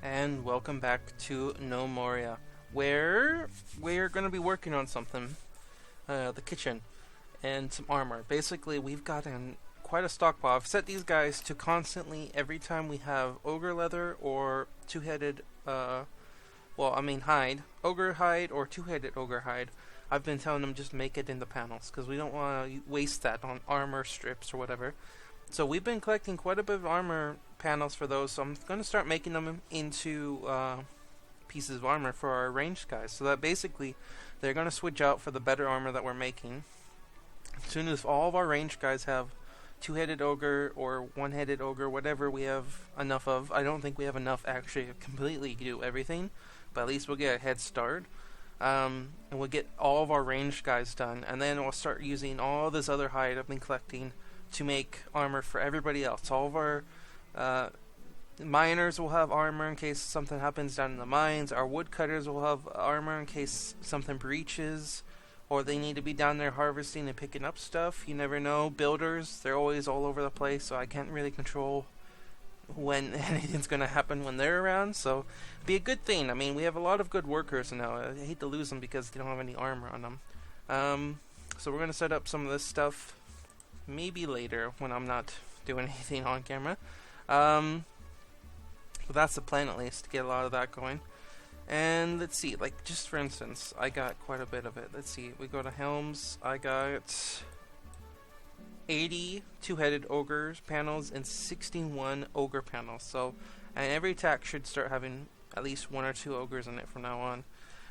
And welcome back to Gnomoria, where we're going to be working on something, the kitchen, and some armor. Basically, we've gotten quite a stockpile. I've set these guys to constantly, every time we have ogre leather or two-headed, hide, ogre hide or two-headed ogre hide, I've been telling them just make it into panels, because we don't want to waste that on armor strips or whatever. So we've been collecting quite a bit of armor panels for those, so I'm going to start making them into pieces of armor for our ranged guys, so that basically they're going to switch out for the better armor that we're making. As soon as all of our ranged guys have two-headed ogre or one-headed ogre, whatever we have enough of. I don't think we have enough actually to completely do everything, but at least we'll get a head start. And we'll get all of our ranged guys done, and then we'll start using all this other hide I've been collecting to make armor for everybody else. All of our miners will have armor in case something happens down in the mines. Our woodcutters will have armor in case something breaches, or they need to be down there harvesting and picking up stuff. You never know. Builders, they're always all over the place, so I can't really control when anything's going to happen when they're around, so be a good thing. I mean, we have a lot of good workers now. I hate to lose them because they don't have any armor on them. So we're going to set up some of this stuff maybe later when I'm not doing anything on camera. But that's the plan, at least, to get a lot of that going. And let's see, like, just for instance, I got quite a bit of it. Let's see, we go to Helms. I got 80 two-headed ogres panels and 61 ogre panels. So, and every attack should start having at least one or two ogres in it from now on.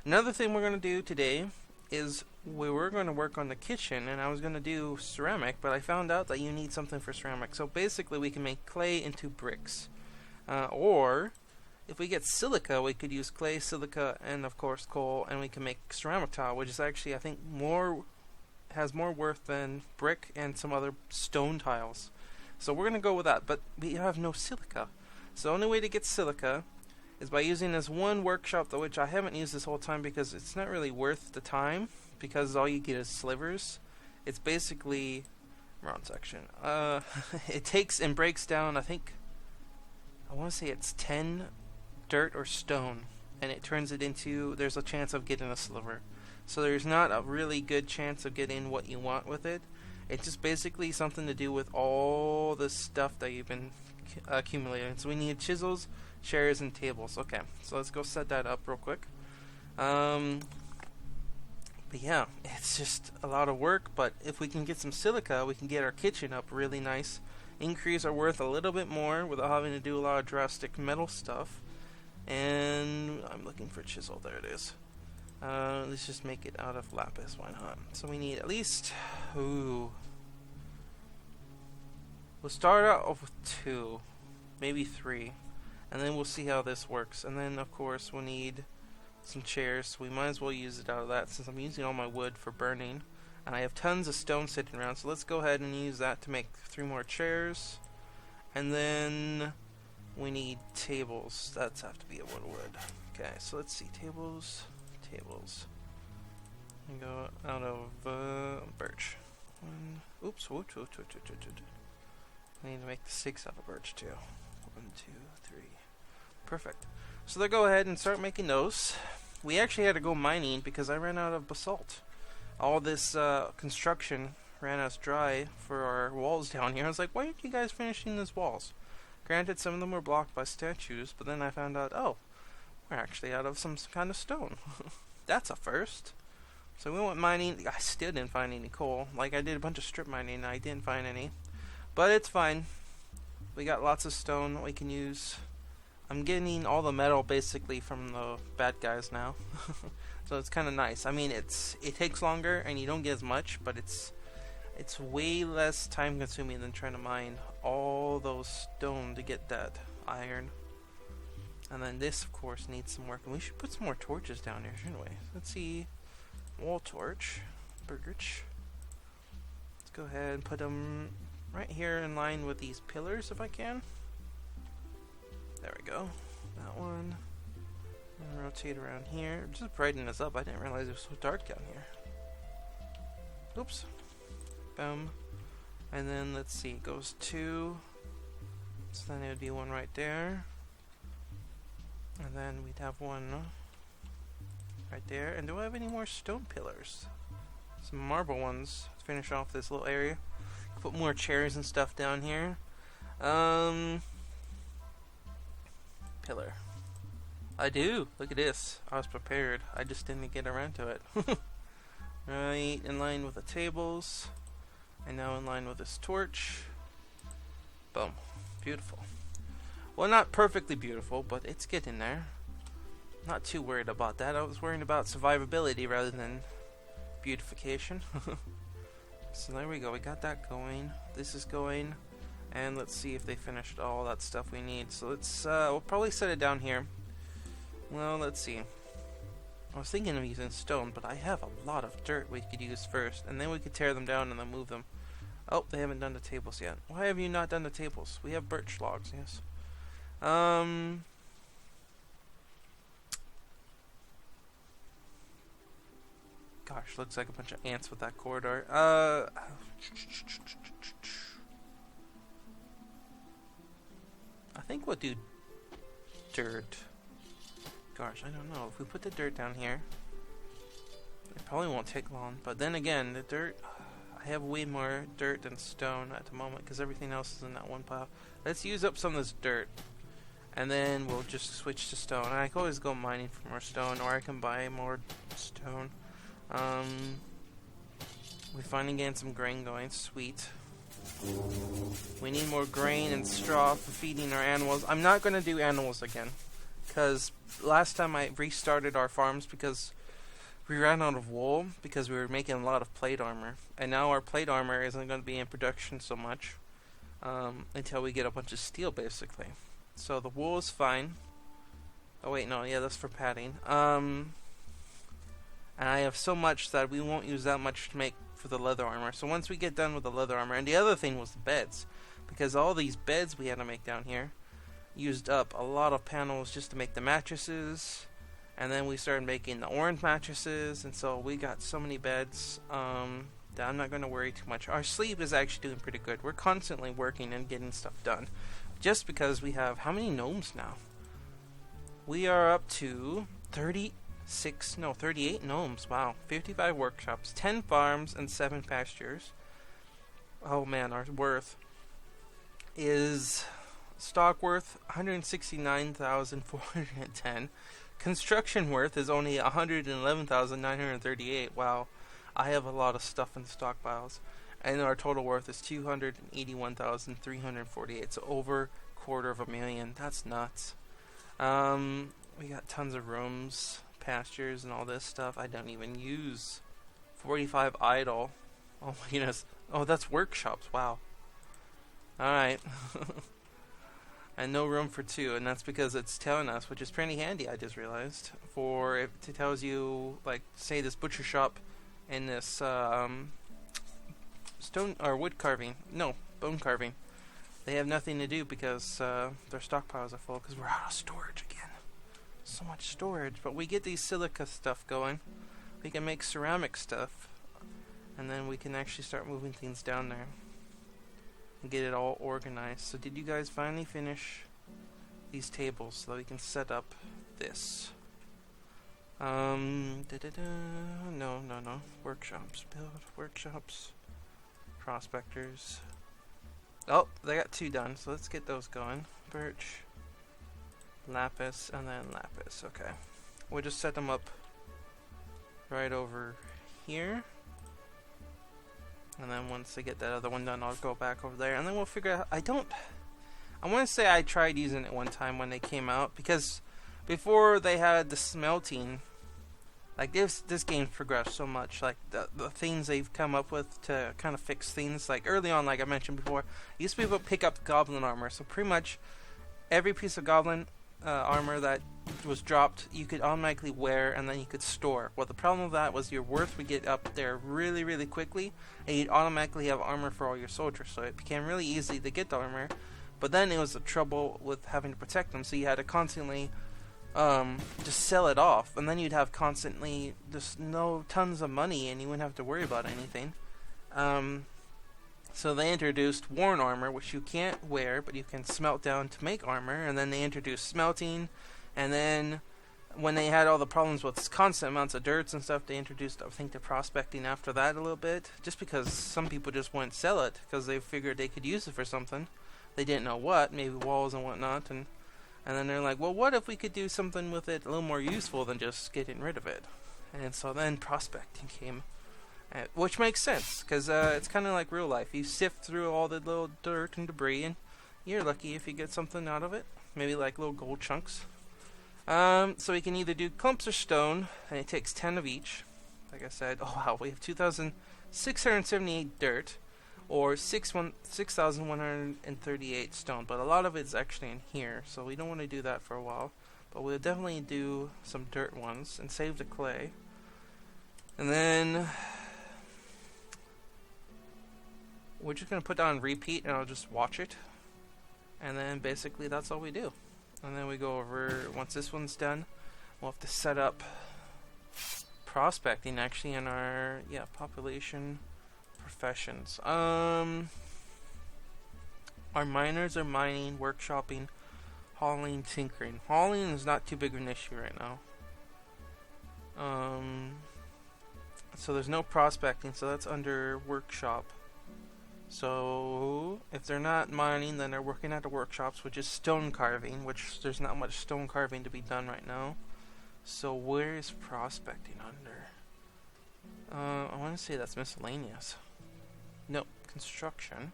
Another thing we're going to do today is we were going to work on the kitchen, and I was going to do ceramic, but I found out that you need something for ceramic. So basically we can make clay into bricks. Or if we get silica, we could use clay, silica, and of course coal, and we can make ceramic tile, which is actually, I think, has more worth than brick and some other stone tiles. So we're going to go with that, but we have no silica. So the only way to get silica is by using this one workshop, which I haven't used this whole time because it's not really worth the time, because all you get is slivers. It's basically wrong section. It takes and breaks down, I want to say it's 10 dirt or stone, and it turns it into, there's a chance of getting a sliver. So there's not a really good chance of getting what you want with it. It's just basically something to do with all the stuff that you've been accumulating. So we need chisels, chairs, and tables. Okay, so let's go set that up real quick. But yeah, it's just a lot of work, but if we can get some silica, we can get our kitchen up really nice, increase our worth a little bit more without having to do a lot of drastic metal stuff. And I'm looking for chisel. There it is. Let's just make it out of lapis. Why not? So we need at least... We'll start out with 2, maybe 3, and then we'll see how this works. And then, of course, we'll need some chairs, so we might as well use it out of that since I'm using all my wood for burning. And I have tons of stone sitting around, so let's go ahead and use that to make 3 more chairs. And then we need tables. That's have to be a wood. Okay, so let's see. Tables. And go out of birch. Oops. I need to make the 6 out of birch too. 1, 2, 3. Perfect. So let's go ahead and start making those. We actually had to go mining because I ran out of basalt. All this construction ran us dry for our walls down here. I was like, why aren't you guys finishing these walls? Granted, some of them were blocked by statues, but then I found out, oh, we're actually out of some kind of stone. That's a first. So we went mining. I still didn't find any coal. Like, I did a bunch of strip mining and I didn't find any. But it's fine. We got lots of stone that we can use. I'm getting all the metal basically from the bad guys now. So it's kind of nice. I mean, it takes longer and you don't get as much, but it's way less time consuming than trying to mine all those stone to get that iron. And then this, of course, needs some work. And we should put some more torches down here, shouldn't we? Let's see. Wall torch. Birch. Let's go ahead and put them right here in line with these pillars, if I can. There we go. That one. And rotate around here. Just brighten this up. I didn't realize it was so dark down here. Oops. Boom. And then, let's see. It goes 2. So then it would be 1 right there. And then we'd have one right there. And do I have any more stone pillars? Some marble ones to finish off this little area. Put more chairs and stuff down here. Pillar. I do. Look at this. I was prepared. I just didn't get around to it. Right, in line with the tables. And now in line with this torch. Boom. Beautiful. Well, not perfectly beautiful, but it's getting there. Not too worried about that. I was worrying about survivability rather than beautification. So there we go. We got that going. This is going. And let's see if they finished all that stuff we need. So let's, we'll probably set it down here. Well, let's see. I was thinking of using stone, but I have a lot of dirt we could use first. And then we could tear them down and then move them. Oh, they haven't done the tables yet. Why have you not done the tables? We have birch logs, yes. Gosh, looks like a bunch of ants with that corridor. I think we'll do dirt. Gosh, I don't know. If we put the dirt down here, it probably won't take long. But then again, the dirt, I have way more dirt than stone at the moment because everything else is in that one pile. Let's use up some of this dirt, and then we'll just switch to stone. And I can always go mining for more stone, or I can buy more stone. We finally getting some grain going. Sweet. We need more grain and straw for feeding our animals. I'm not going to do animals again, because last time I restarted our farms because we ran out of wool because we were making a lot of plate armor, and now our plate armor isn't going to be in production so much until we get a bunch of steel, basically. So the wool is fine. Oh wait, no, yeah, that's for padding. And I have so much that we won't use that much to make for the leather armor. So once we get done with the leather armor, and the other thing was the beds, because all these beds we had to make down here used up a lot of panels just to make the mattresses, and then we started making the orange mattresses, and so we got so many beds that I'm not going to worry too much. Our sleep is actually doing pretty good. We're constantly working and getting stuff done, just because we have how many gnomes now? We are up to 38 gnomes. Wow. 55 workshops, 10 farms, and 7 pastures. Oh man, our worth is stock worth 169,410. Construction worth is only 111,938. Wow. I have a lot of stuff in stockpiles. And our total worth is 281,348. So over $250,000. That's nuts. We got tons of rooms, pastures, and all this stuff. I don't even use. 45 idle. Oh my goodness. Oh, that's workshops. Wow. Alright. And no room for 2, and that's because it's telling us, which is pretty handy, I just realized, for if it tells you, like, say this butcher shop and this stone or wood carving, no, bone carving, they have nothing to do because their stockpiles are full because we're out of storage again. So much storage, but we get these silica stuff going. We can make ceramic stuff, and then we can actually start moving things down there and get it all organized. So did you guys finally finish these tables so that we can set up this? No. Workshops. Build workshops. Prospectors. Oh, they got 2 done, so let's get those going. Birch, lapis, and then lapis. Okay. We'll just set them up right over here. And then once I get that other one done, I'll go back over there. And then we'll figure out... I want to say I tried using it one time when they came out. Because before they had the smelting... Like, this game's progressed so much. Like, the things they've come up with to kind of fix things. Like, early on, like I mentioned before, it used to be able to pick up goblin armor. So pretty much every piece of goblin armor that was dropped, you could automatically wear, and then you could store. Well, the problem with that was your worth would get up there really, really quickly, and you'd automatically have armor for all your soldiers, so it became really easy to get the armor, but then it was the trouble with having to protect them, so you had to constantly just sell it off, and then you'd have constantly just tons of money, and you wouldn't have to worry about anything. So they introduced worn armor, which you can't wear, but you can smelt down to make armor, and then they introduced smelting, And then when they had all the problems with constant amounts of dirts and stuff, they introduced, I think, the prospecting after that a little bit, just because some people just wouldn't sell it because they figured they could use it for something. They didn't know what, maybe walls and whatnot, and then they're like, well, what if we could do something with it a little more useful than just getting rid of it? And so then prospecting came, which makes sense, because it's kind of like real life. You sift through all the little dirt and debris, and you're lucky if you get something out of it. Maybe like little gold chunks. So we can either do clumps or stone, and it takes 10 of each. Like I said, oh wow, we have 2,678 dirt, or 6,138 stone, but a lot of it's actually in here, so we don't want to do that for a while. But we'll definitely do some dirt ones, and save the clay. And then we're just going to put down repeat, and I'll just watch it. And then basically that's all we do. And then we go over, once this one's done, we'll have to set up prospecting actually in our, population professions. Our miners are mining, workshopping, hauling, tinkering. Hauling is not too big of an issue right now. So there's no prospecting, so that's under workshop. So if they're not mining, then they're working at the workshops, which is stone carving, which there's not much stone carving to be done right now. So where is prospecting under? I want to say that's miscellaneous. Nope, construction.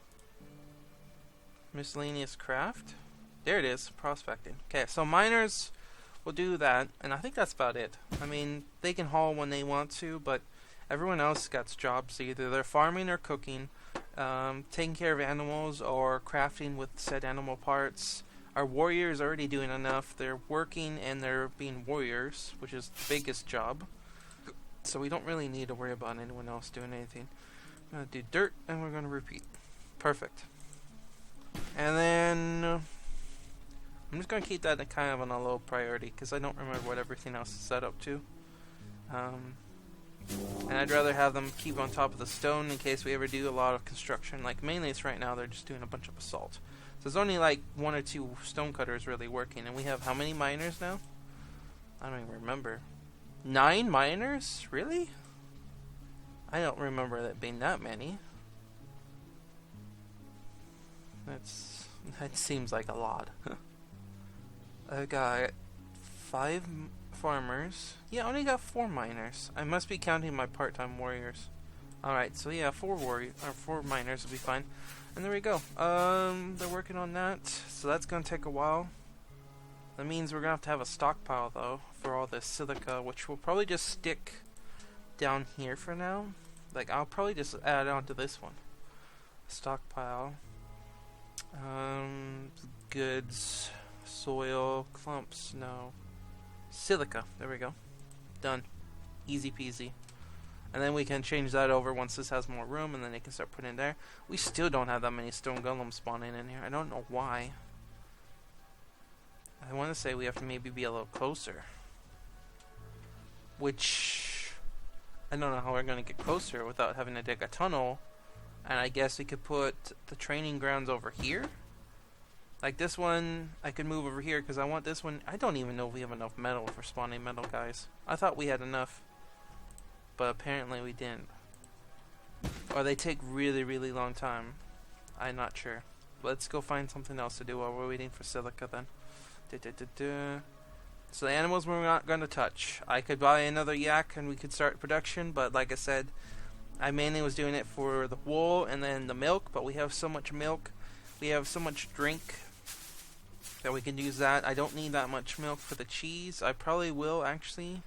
Miscellaneous craft. There it is, prospecting. Okay, so miners will do that, and I think that's about it. I mean, they can haul when they want to, but everyone else gets jobs. Either they're farming or cooking, taking care of animals, or crafting with said animal parts. Our warriors are already doing enough. They're working and they're being warriors, which is the biggest job. So we don't really need to worry about anyone else doing anything. I'm going to do dirt, and we're going to repeat. Perfect. And then I'm just going to keep that kind of on a low priority, because I don't remember what everything else is set up to. And I'd rather have them keep on top of the stone in case we ever do a lot of construction. Like, mainly it's right now they're just doing a bunch of basalt. So there's only like 1 or 2 stone cutters really working. And we have how many miners now? I don't even remember. 9 miners? Really? I don't remember that being that many. That seems like a lot. I got 5 farmers. Yeah, I only got 4 miners. I must be counting my part-time warriors. Alright, so yeah, 4 miners will be fine. And there we go. They're working on that, so that's gonna take a while. That means we're gonna have to have a stockpile though for all this silica, which will probably just stick down here for now. Like, I'll probably just add on to this one. Stockpile. Goods, soil, clumps, no. Silica, there we go. Done. Easy peasy. And then we can change that over once this has more room, and then they can start putting in there. We still don't have that many stone golems spawning in here. I don't know why. I want to say we have to maybe be a little closer. Which, I don't know how we're going to get closer without having to dig a tunnel. And I guess we could put the training grounds over here. Like this one, I could move over here because I want this one. I don't even know if we have enough metal for spawning metal guys. I thought we had enough, but apparently we didn't. Or they take really, really long time. I'm not sure. Let's go find something else to do while we're waiting for silica then. So the animals we're not going to touch. I could buy another yak and we could start production, but like I said, I mainly was doing it for the wool and then the milk, but we have so much milk. We have so much drink that we can use that. I don't need that much milk for the cheese. I probably will actually.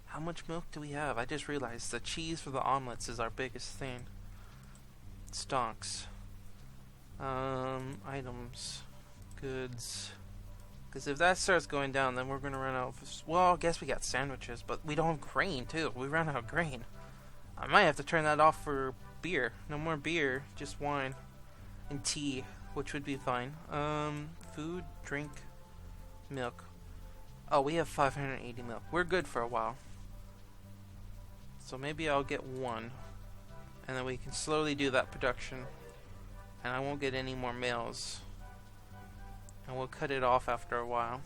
How much milk do we have? I just realized the cheese for the omelets is our biggest thing. Stocks. Items. Goods. Because if that starts going down, then we're going to run out of... Well, I guess we got sandwiches, but we don't have grain, too. We ran out of grain. I might have to turn that off for beer. No more beer, just wine. And tea, which would be fine. Food, drink, milk. Oh, we have 580 milk. We're good for a while. So maybe I'll get 1. And then we can slowly do that production. And I won't get any more males. And we'll cut it off after a while.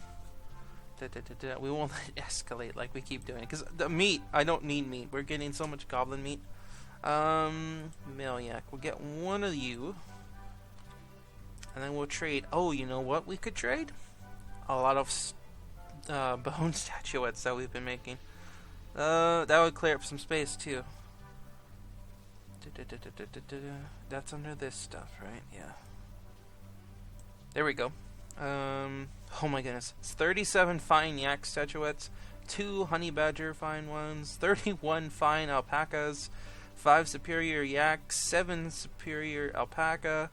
We won't let it escalate like we keep doing. Because the meat, I don't need meat. We're getting so much goblin meat. Maliak, we'll get one of you. And then we'll trade. Oh, you know what we could trade? A lot of bone statuettes that we've been making. That would clear up some space too. That's under this stuff, right? Yeah. There we go. Oh my goodness. It's 37 fine yak statuettes, 2 honey badger fine ones, 31 fine alpacas, 5 superior yak, 7 superior alpaca,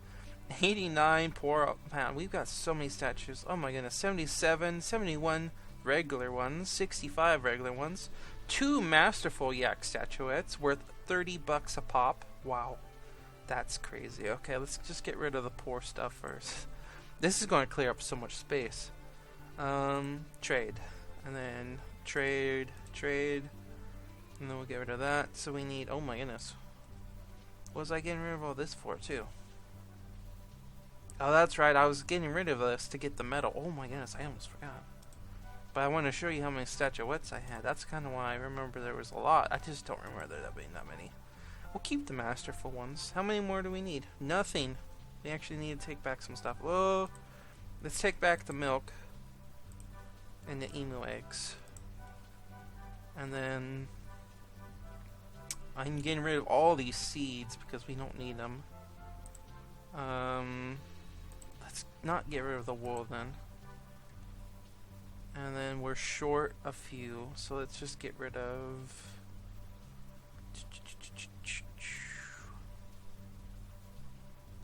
89 poor man. We've got so many statues. Oh my goodness. 77, 71 regular ones, 65 regular ones, 2 masterful yak statuettes worth $30 a pop. Wow. That's crazy. Okay, let's just get rid of the poor stuff first. This is going to clear up so much space. Trade. And then trade. And then we'll get rid of that. So we need... Oh my goodness. What was I getting rid of all this for, too? Oh, that's right. I was getting rid of this to get the metal. Oh my goodness, I almost forgot. But I want to show you how many statuettes I had. That's kind of why I remember there was a lot. I just don't remember there being that many. We'll keep the masterful ones. How many more do we need? Nothing. We actually need to take back some stuff. Whoa. Let's take back the milk. And the emu eggs. And then... I'm getting rid of all these seeds because we don't need them. Let's not get rid of the wool then. And then we're short a few. So let's just get rid of...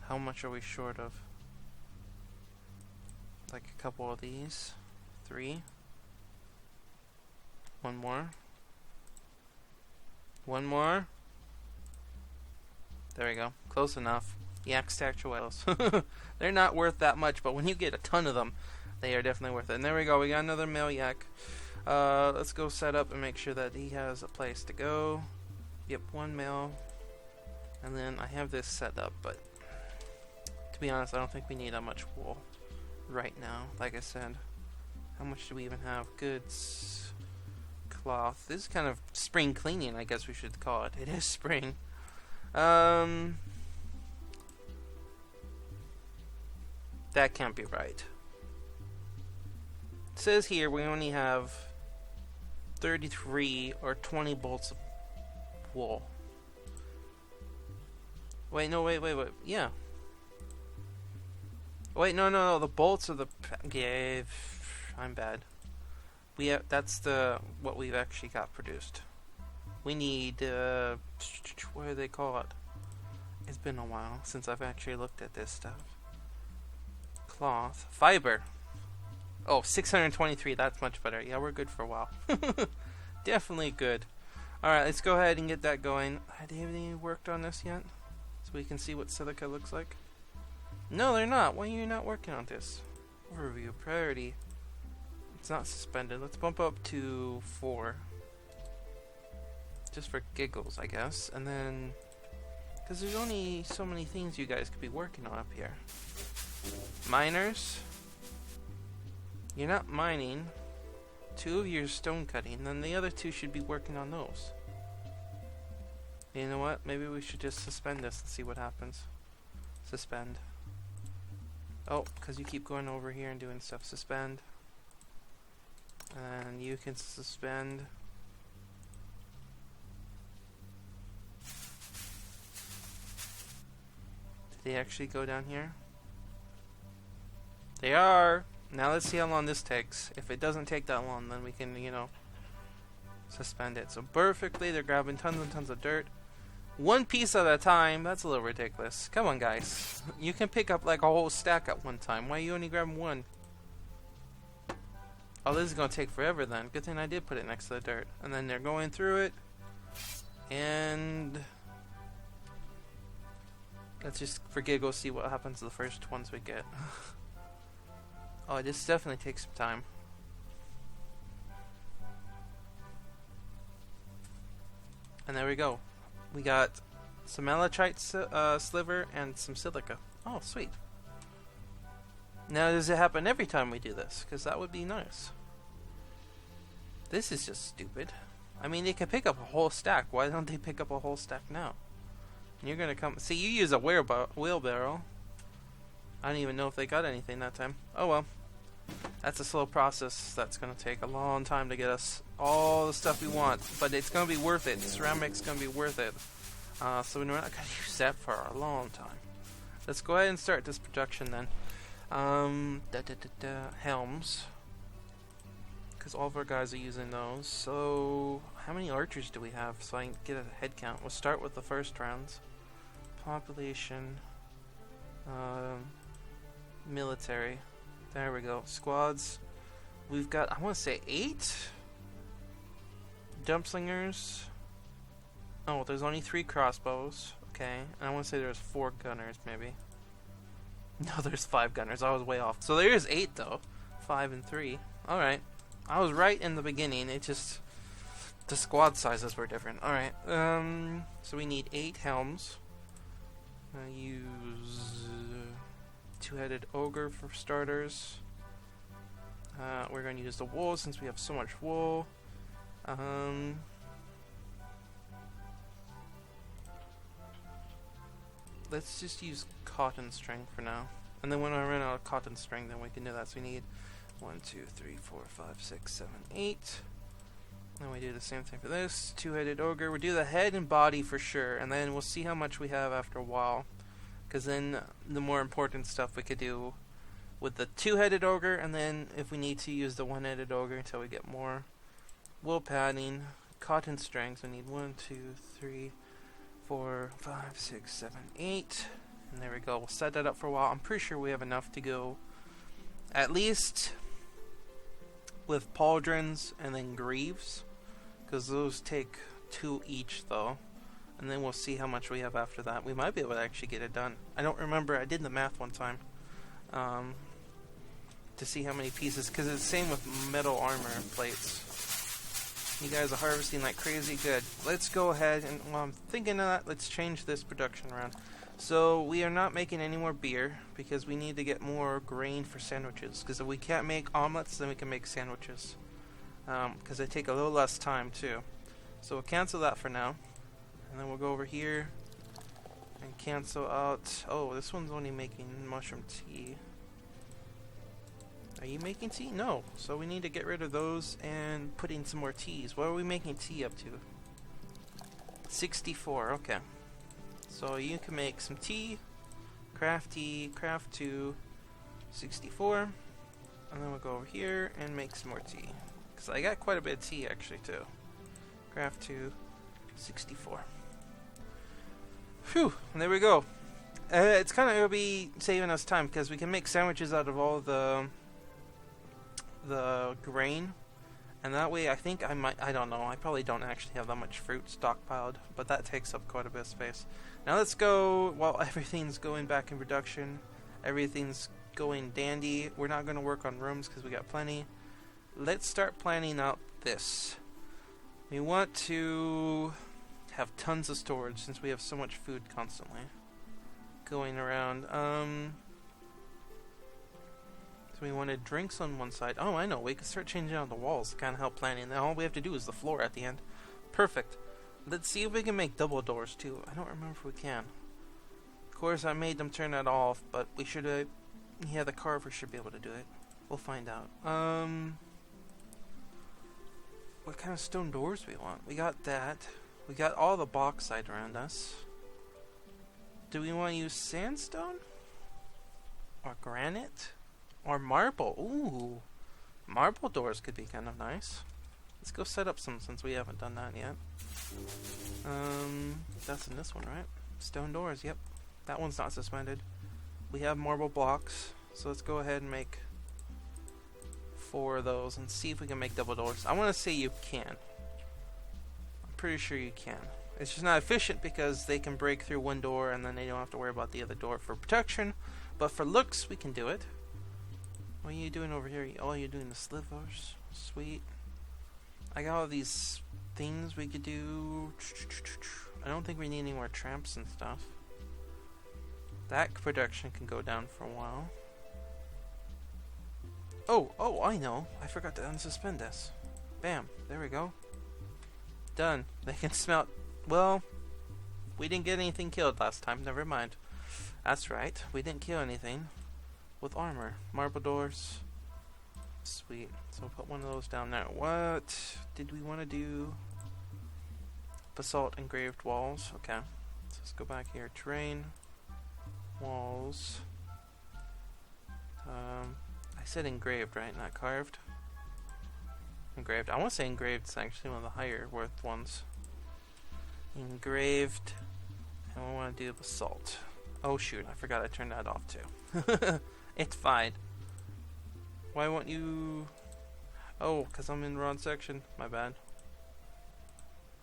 How much are we short of? Like a couple of these. 3. One more. One more. There we go. Close enough. Yak statuettes. They're not worth that much, but when you get a ton of them, they are definitely worth it. And there we go. We got another male yak. Let's go set up and make sure that he has a place to go. Yep, one male. And then I have this set up, but to be honest, I don't think we need that much wool right now. Like I said, how much do we even have? Goods, cloth. This is kind of spring cleaning, I guess we should call it. It is spring. That can't be right. It says here we only have 33 or 20 bolts of wool. Wait, no, wait. Yeah. Wait, no. The bolts are the... Yeah, I'm bad. We have... That's the... What we've actually got produced. We need... what do they call it? It's been a while since I've actually looked at this stuff. Cloth. Fiber. Oh, 623. That's much better. Yeah, we're good for a while. Definitely good. Alright, let's go ahead and get that going. Have any worked on this yet? So we can see what silica looks like? No, they're not. Why are you not working on this? Overview. Priority. It's not suspended. Let's bump up to 4. Just for giggles, I guess. And then... Because there's only so many things you guys could be working on up here. Miners. You're not mining. 2 of you are stone cutting. Then the other 2 should be working on those. You know what? Maybe we should just suspend this and see what happens. Suspend. Oh, because you keep going over here and doing stuff. Suspend. And you can suspend. Did they actually go down here? They are! Now let's see how long this takes. If it doesn't take that long, then we can, suspend it. So perfectly, they're grabbing tons and tons of dirt. 1 piece at a time. That's a little ridiculous. Come on, guys. You can pick up like a whole stack at one time. Why are you only grabbing 1? Oh, this is going to take forever then. Good thing I did put it next to the dirt. And then they're going through it. And... let's just, for giggles, see what happens to the first ones we get. Oh, this definitely takes some time. And there we go. We got some malachite sliver and some silica. Oh, sweet. Now, does it happen every time we do this? Because that would be nice. This is just stupid. I mean, they can pick up a whole stack. Why don't they pick up a whole stack now? And you're gonna come... See, you use a wheelbarrow. I don't even know if they got anything that time. Oh well. That's a slow process. That's gonna take a long time to get us all the stuff we want. But it's gonna be worth it. Ceramic's gonna be worth it. So we're not gonna use that for a long time. Let's go ahead and start this production then. Helms. Because all of our guys are using those. So, how many archers do we have so I can get a head count? We'll start with the first rounds. Population. Military. There we go. Squads. We've got, I want to say 8 dumpslingers. Oh, there's only 3 crossbows. Okay. And I want to say there's 4 gunners, maybe. No, there's 5 gunners. I was way off. So there is 8, though. 5 and 3. Alright. I was right in the beginning. It just... the squad sizes were different. Alright. So we need 8 helms. Use... two-headed ogre for starters. We're going to use the wool since we have so much wool. Let's just use cotton string for now. And then when I run out of cotton string, then we can do that. So we need 1, 2, 3, 4, 5, 6, 7, 8. And we do the same thing for this. Two-headed ogre. We do the head and body for sure. And then we'll see how much we have after a while. Because then the more important stuff we could do with the two-headed ogre. And then if we need to use the one-headed ogre until we get more. Wool padding. Cotton strings. We need 1, 2, 3, 4, 5, 6, 7, 8. And there we go. We'll set that up for a while. I'm pretty sure we have enough to go at least with pauldrons and then greaves. Because those take 2 each though. And then we'll see how much we have after that. We might be able to actually get it done. I don't remember. I did the math one time. To see how many pieces. Because it's the same with metal armor plates. You guys are harvesting like crazy. Good. Let's go ahead and while I'm thinking of that, let's change this production around. So we are not making any more beer because we need to get more grain for sandwiches. Because if we can't make omelets, then we can make sandwiches. Because they take a little less time too. So we'll cancel that for now. And then we'll go over here and cancel out... Oh, this one's only making mushroom tea. Are you making tea? No. So we need to get rid of those and put in some more teas. What are we making tea up to? 64. Okay. So you can make some tea. Craft tea. Craft 2. 64. And then we'll go over here and make some more tea. Because I got quite a bit of tea actually too. Craft 2. 64. Phew. And there we go. It's kind of it'll be saving us time because we can make sandwiches out of all the grain, and that way I think I don't know, I probably don't actually have that much fruit stockpiled, but that takes up quite a bit of space. Now let's go, while everything's going back in production, everything's going dandy, we're not going to work on rooms because we got plenty. Let's start planning out this. We want to have tons of storage since we have so much food constantly going around. We wanted drinks on one side. Oh, I know. We can start changing out the walls to kind of help planning. Now all we have to do is the floor at the end. Perfect. Let's see if we can make double doors too. I don't remember if we can. Of course, I made them turn that off, but we should have... Yeah, the carver should be able to do it. We'll find out. What kind of stone doors do we want? We got that. We got all the bauxite around us. Do we want to use sandstone? Or granite? Or marble. Ooh. Marble doors could be kind of nice. Let's go set up some since we haven't done that yet. That's in this one, right? Stone doors, yep. That one's not suspended. We have marble blocks. So let's go ahead and make 4 of those and see if we can make double doors. I want to say you can. I'm pretty sure you can. It's just not efficient because they can break through one door and then they don't have to worry about the other door for protection. But for looks, we can do it. What are you doing over here? Oh, you're doing the slivers. Sweet. I got all these things we could do. I don't think we need any more tramps and stuff. That production can go down for a while. Oh, I know. I forgot to unsuspend this. Bam. There we go. Done. They can smelt. Well, we didn't get anything killed last time. Never mind. That's right. We didn't kill anything with armor. Marble doors. Sweet. So we'll put one of those down there. What did we want to do? Basalt engraved walls. Okay. So let's go back here. Terrain. Walls. I said engraved, right? Not carved. Engraved. I want to say engraved is actually one of the higher worth ones. Engraved. And we want to do basalt. Oh shoot, I forgot I turned that off too. It's fine. Why won't you... Oh, because I'm in the wrong section. My bad.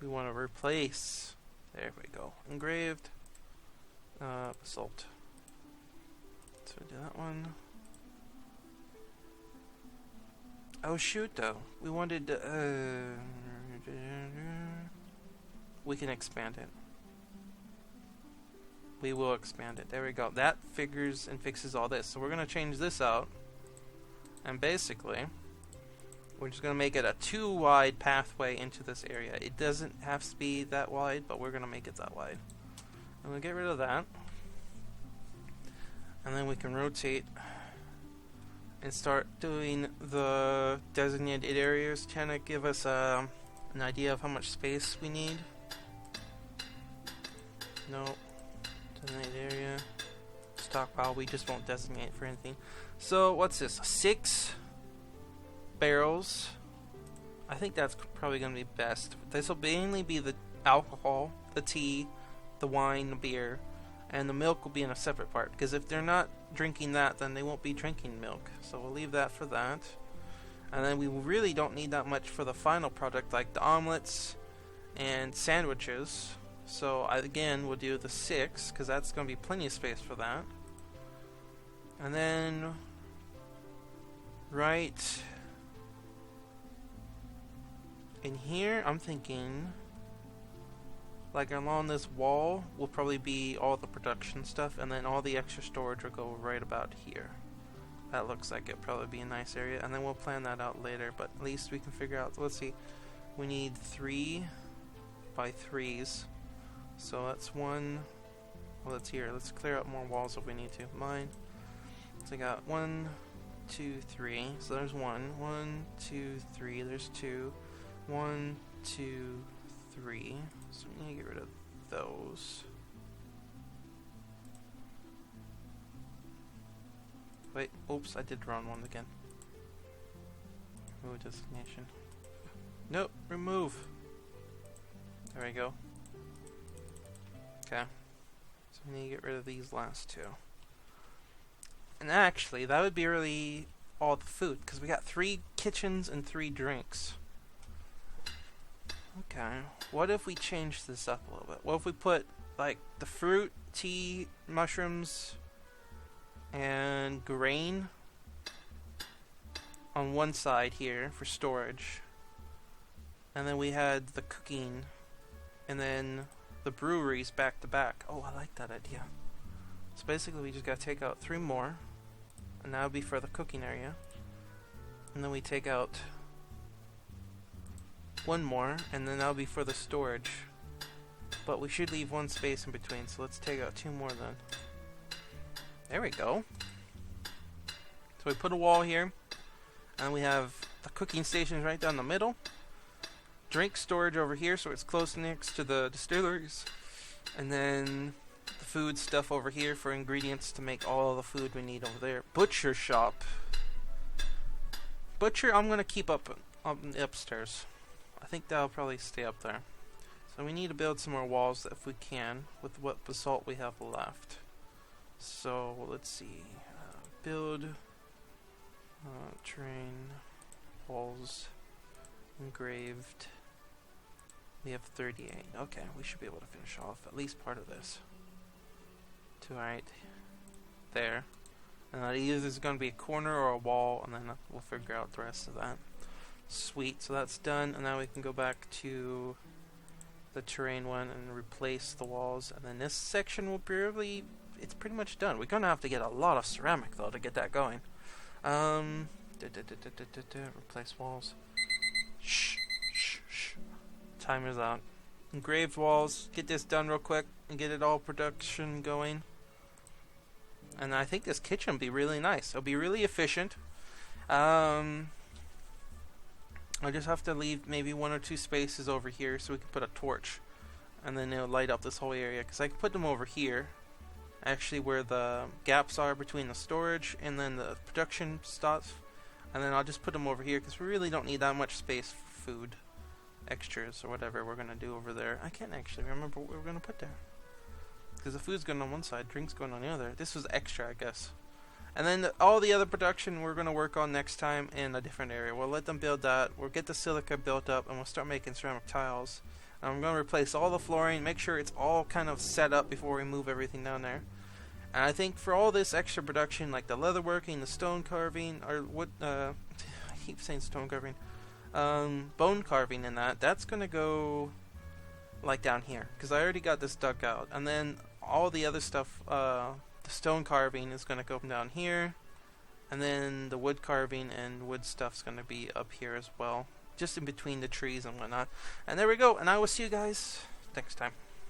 We want to replace. There we go. Engraved. Basalt. So we do that one. Oh shoot though. We wanted we can expand it. We will expand it. There we go. That figures and fixes all this. So we're going to change this out. And basically, we're just going to make it a 2 wide pathway into this area. It doesn't have to be that wide, but we're going to make it that wide. And we'll get rid of that. And then we can rotate and start doing the designated areas, trying to give us an idea of how much space we need. No. Designate area. Stockpile, we just won't designate for anything. So, what's this? 6 barrels. I think that's probably going to be best. This will mainly be the alcohol, the tea, the wine, the beer, and the milk will be in a separate part. Because if they're not drinking that, then they won't be drinking milk. So we'll leave that for that. And then we really don't need that much for the final product, like the omelets and sandwiches. So again, we'll do the 6, because that's going to be plenty of space for that. And then, right in here, I'm thinking, like along this wall will probably be all the production stuff, and then all the extra storage will go right about here. That looks like it'll probably be a nice area, and then we'll plan that out later, but at least we can figure out, let's see, we need 3 by 3s. So that's 1. Well, that's here. Let's clear out more walls if we need to. Mine. So I got 1, 2, 3. So there's 1. 1, 2, 3. There's 2. 1, 2, 3. So we need to get rid of those. Wait. Oops. I did the wrong one again. Remove designation. Nope. Remove. There we go. Okay, so we need to get rid of these last 2. And actually, that would be really all the food, because we got 3 kitchens and 3 drinks. Okay, what if we change this up a little bit? What if we put, like, the fruit, tea, mushrooms, and grain on one side here for storage, and then we had the cooking, and then the breweries back to back. Oh, I like that idea. So basically we just gotta take out 3 more, and that would be for the cooking area, and then we take out 1 more, and then that'll be for the storage, but we should leave 1 space in between, so let's take out 2 more then. There we go. So we put a wall here, and we have the cooking stations right down the middle, drink storage over here, so it's close next to the distilleries, and then the food stuff over here for ingredients to make all the food we need over there. Butcher shop. Butcher, I'm gonna keep up upstairs. I think that'll probably stay up there. So we need to build some more walls if we can with what basalt we have left. So let's see. Build terrain walls engraved. We have 38. Okay, we should be able to finish off at least part of this. To right there. And that either there's going to be a corner or a wall, and then we'll figure out the rest of that. Sweet, so that's done, and now we can go back to the terrain one and replace the walls, and then this section will probably, it's pretty much done. We're going to have to get a lot of ceramic, though, to get that going. Replace walls. Shh. Timer's out. Engraved walls. Get this done real quick and get it all production going. And I think this kitchen will be really nice. It'll be really efficient. I just have to leave maybe 1 or 2 spaces over here so we can put a torch. And then it'll light up this whole area. Because I can put them over here. Actually where the gaps are between the storage and then the production stuff. And then I'll just put them over here because we really don't need that much space for food. Extras or whatever we're going to do over there. I can't actually remember what we're going to put there. Because the food's going on one side, drink's going on the other. This was extra, I guess. And then all the other production we're going to work on next time in a different area. We'll let them build that. We'll get the silica built up and we'll start making ceramic tiles. And I'm going to replace all the flooring, make sure it's all kind of set up before we move everything down there. And I think for all this extra production, like the leatherworking, the stone carving, or wood, I keep saying stone carving, bone carving and that's going to go like down here. Because I already got this dug out. And then all the other stuff, the stone carving is going to go down here. And then the wood carving and wood stuff's going to be up here as well. Just in between the trees and whatnot. And there we go. And I will see you guys next time.